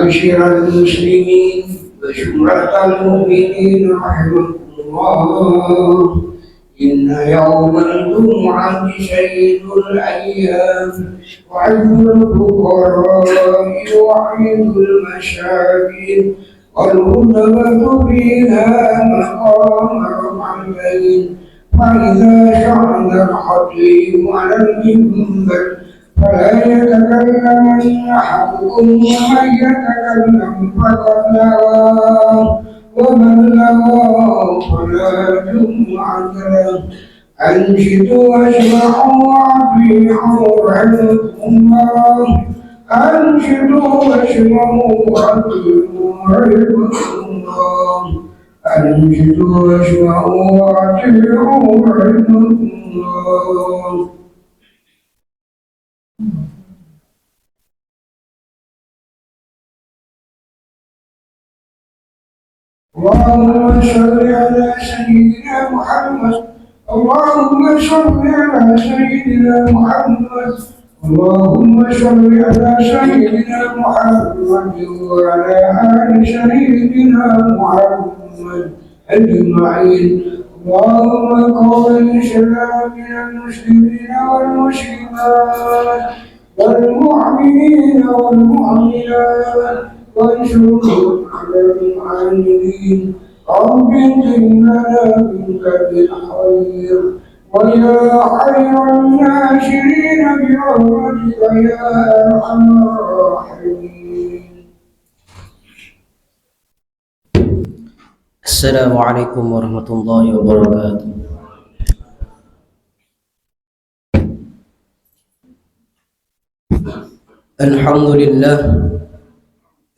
معاشر المسلمين وشمرة المؤمنين رحمكم الله، إن يوم الجمعة سيد الأيام وعيد الفقراء وعيد المساكين، والخطبة فيها مقام ركعتين، فإذا شهد الخطيب على المنبر فلا يتكلمن أحدكم، ومن يتكلم فقد لغى، ومن لغى فلا جمعة له. أنشدوا واسمعوا وأطيعوا رحمكم الله، أنشدوا واسمعوا وأطيعوا رحمكم الله، أنشدوا واسمعوا وأطيعوا رحمكم الله. اللهم صل على سيدنا محمد، اللهم صل على سيدنا محمد، اللهم صل على سيدنا محمد وعلى آل سيدنا محمد أجمعين. اللهم قبل الإسلام من المسلمين والمسلمات والمؤمنين والمؤمنات وانصرهم على المعاندين. رب اجعلنا منك بالخير ويا خير الناصرين برحمتك يا أرحم الراحمين. السلام عليكم ورحمة الله وبركاته.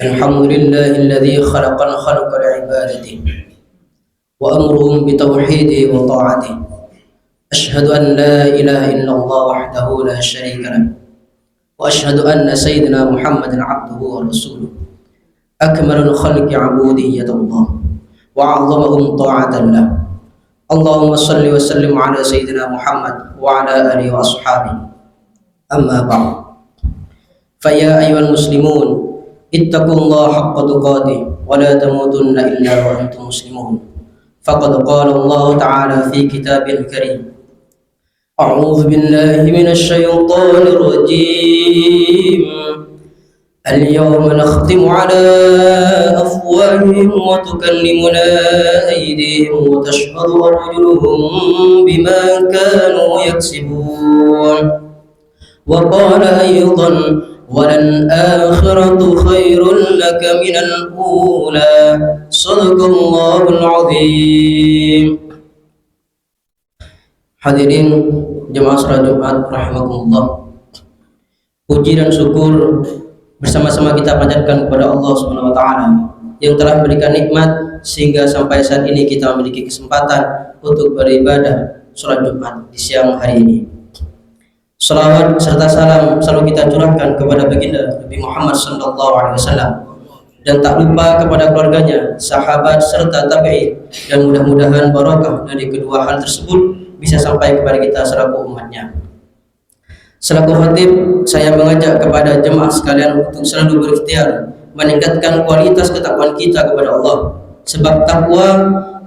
الحمد لله الذي خلق الخلق لعبادته وأمرهم بتوحيده وطاعته. أشهد أن لا إله إلا الله وحده لا شريك له، وأشهد أن سيدنا محمدا عبده ورسوله، أكمل الخلق عبودية الله وأعظمهم طاعة له. اللهم صل وسلم على سيدنا محمد وعلى آله وأصحابه. أما بعد، فيا أيها المسلمون اتقوا الله حق تقاته ولا تموتن إلا وأنتم مسلمون. فقد قال الله تعالى في كتابه الكريم: أعوذ بالله من الشيطان الرجيم. اليوم نختم على أفواههم وتكلمنا أيديهم وتشهد أرجلهم بما كانوا يكسبون. وقال أيضا: وللآخرة خير لك من الأولى. صدق الله العظيم. Hadirin jemaah salat Jumat rahimakumullah, puji dan syukur bersama-sama kita panjatkan kepada Allah Subhanahu wa taala yang telah memberikan nikmat sehingga sampai saat ini kita memiliki kesempatan untuk beribadah salat Jumat di siang hari ini. Salawat serta salam selalu kita curahkan kepada baginda Nabi Muhammad sallallahu alaihi wasallam, dan tak lupa kepada keluarganya, sahabat serta tabi'in, dan mudah-mudahan barakah dari kedua hal tersebut bisa sampai kepada kita selaku umatnya. Selaku khatib, saya mengajak kepada jemaah sekalian untuk selalu berikhtiar meningkatkan kualitas ketakwaan kita kepada Allah, sebab takwa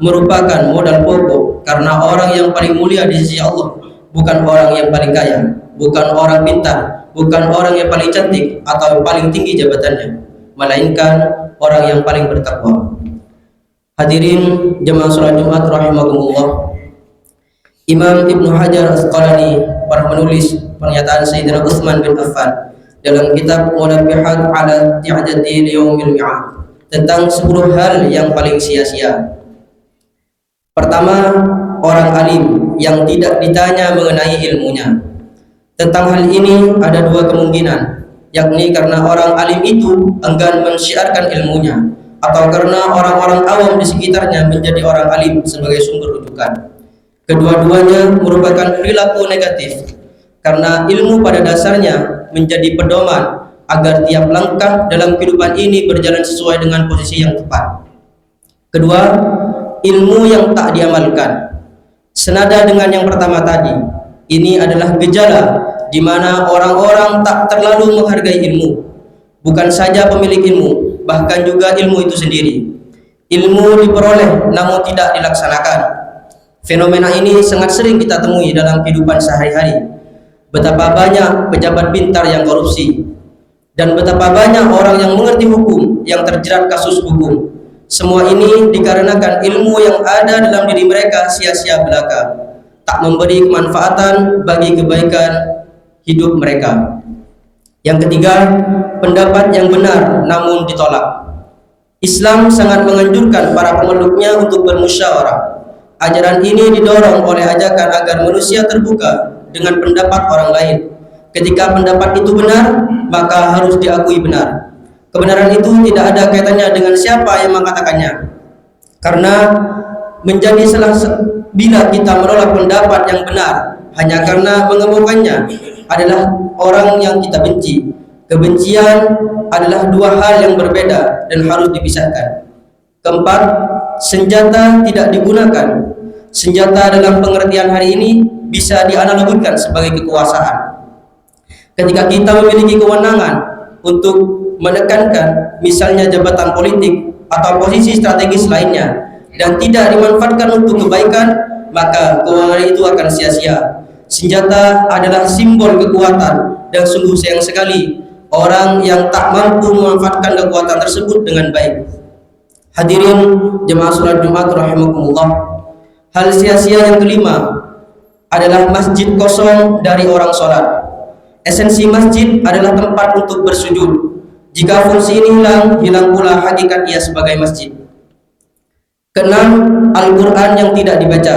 merupakan modal pokok, karena orang yang paling mulia di sisi Allah bukan orang yang paling kaya, bukan orang pintar, bukan orang yang paling cantik atau paling tinggi jabatannya, melainkan orang yang paling bertakwa. Hadirin jemaah salat Jumat rahimakumullah, Imam Ibnu Hajar Asqalani pernah menulis pernyataan Sayyidina Utsman bin Affan dalam kitab Munabihat ala I'dadi Yaumil Mi'ad tentang 10 hal yang paling sia-sia. Pertama, orang alim yang tidak ditanya mengenai ilmunya. Tentang hal ini ada dua kemungkinan, yakni karena orang alim itu enggan mensyiarkan ilmunya, atau karena orang-orang awam di sekitarnya menjadi orang alim sebagai sumber rujukan. Kedua-duanya merupakan perilaku negatif, karena ilmu pada dasarnya menjadi pedoman agar tiap langkah dalam kehidupan ini berjalan sesuai dengan posisi yang tepat. Kedua, ilmu yang tak diamalkan. Senada dengan yang pertama tadi, ini adalah gejala di mana orang-orang tak terlalu menghargai ilmu. Bukan saja pemilik ilmu, bahkan juga ilmu itu sendiri. Ilmu diperoleh namun tidak dilaksanakan. Fenomena ini sangat sering kita temui dalam kehidupan sehari-hari. Betapa banyak pejabat pintar yang korupsi, dan betapa banyak orang yang mengerti hukum yang terjerat kasus hukum. Semua ini dikarenakan ilmu yang ada dalam diri mereka sia-sia belaka, tak memberi kemanfaatan bagi kebaikan hidup mereka. Yang ketiga, pendapat yang benar namun ditolak. Islam sangat menganjurkan para pemeluknya untuk bermusyawarah. Ajaran ini didorong oleh ajakan agar manusia terbuka dengan pendapat orang lain. Ketika pendapat itu benar, maka harus diakui benar. Kebenaran itu tidak ada kaitannya dengan siapa yang mengatakannya. Karena menjadi salah bila kita menolak pendapat yang benar hanya karena mengemukakannya adalah orang yang kita benci. Kebencian adalah dua hal yang berbeda dan harus dipisahkan. Keempat, senjata tidak digunakan. Senjata dalam pengertian hari ini bisa dianalogikan sebagai kekuasaan. Ketika kita memiliki kewenangan untuk menekankan misalnya jabatan politik atau posisi strategis lainnya dan tidak dimanfaatkan untuk kebaikan, maka kewenangan itu akan sia-sia. Senjata adalah simbol kekuatan dan sungguh sayang sekali orang yang tak mampu memanfaatkan kekuatan tersebut dengan baik. Hadirin jemaah salat Jumat rahimakumullah. Hal sia-sia yang kelima adalah masjid kosong dari orang sholat. Esensi masjid adalah tempat untuk bersujud. Jika fungsi ini hilang, hilang pula hakikat ia sebagai masjid. Keenam, Al-Quran yang tidak dibaca.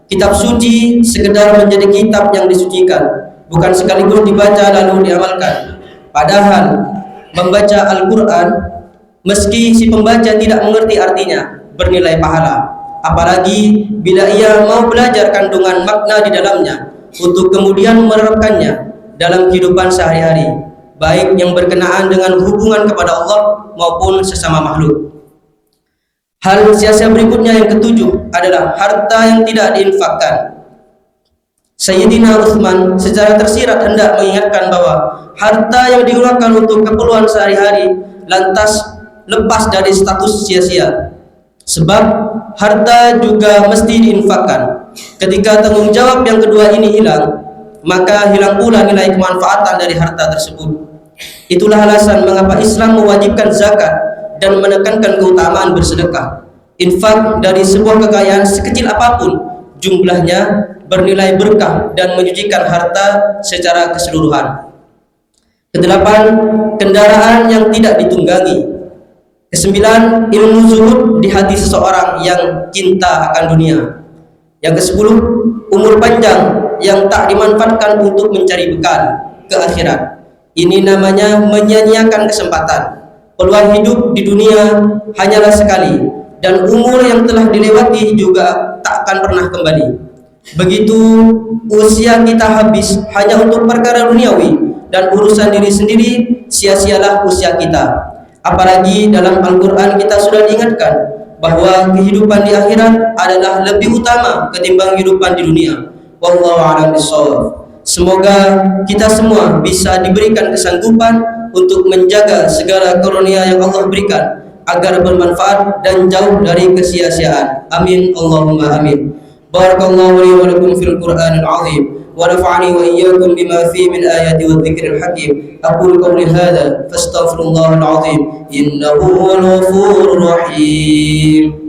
Kitab suci sekedar menjadi kitab yang disucikan, bukan sekaligus dibaca lalu diamalkan. Padahal membaca Al-Quran, meski si pembaca tidak mengerti artinya, bernilai pahala. Apalagi bila ia mau belajar kandungan makna di dalamnya untuk kemudian menerapkannya dalam kehidupan sehari-hari, baik yang berkenaan dengan hubungan kepada Allah maupun sesama makhluk. Hal sia-sia berikutnya yang ketujuh adalah harta yang tidak diinfakkan. Sayyidina Utsman secara tersirat hendak mengingatkan bahwa harta yang digunakan untuk keperluan sehari-hari lantas lepas dari status sia-sia. Sebab harta juga mesti diinfakkan. Ketika tanggung jawab yang kedua ini hilang, maka hilang pula nilai kemanfaatan dari harta tersebut. Itulah alasan mengapa Islam mewajibkan zakat dan menekankan keutamaan bersedekah. Infak dari sebuah kekayaan sekecil apapun jumlahnya bernilai berkah dan menyucikan harta secara keseluruhan. Kedelapan, kendaraan yang tidak ditunggangi. Kesembilan, ilmu zuhud di hati seseorang yang cinta akan dunia. Yang kesepuluh, umur panjang yang tak dimanfaatkan untuk mencari bekal ke akhirat. Ini namanya menyia-nyiakan kesempatan. Peluang hidup di dunia hanyalah sekali, dan umur yang telah dilewati juga tak akan pernah kembali. Begitu usia kita habis hanya untuk perkara duniawi dan urusan diri sendiri, sia-sialah usia kita. Apalagi dalam Al-Quran kita sudah diingatkan bahwa kehidupan di akhirat adalah lebih utama ketimbang kehidupan di dunia. Wallahu a'lam bishawab. Semoga kita semua bisa diberikan kesanggupan untuk menjaga segala karunia yang Allah berikan agar bermanfaat dan jauh dari kesia-siaan. Amin Allahumma amin. Barakallahu li wa lakum fil Qur'anil azim. ونفعني وإياكم بما فيه من الآيات والذكر الحكيم. أقول قولي هذا فاستغفر الله العظيم إنه هو الغفور الرحيم.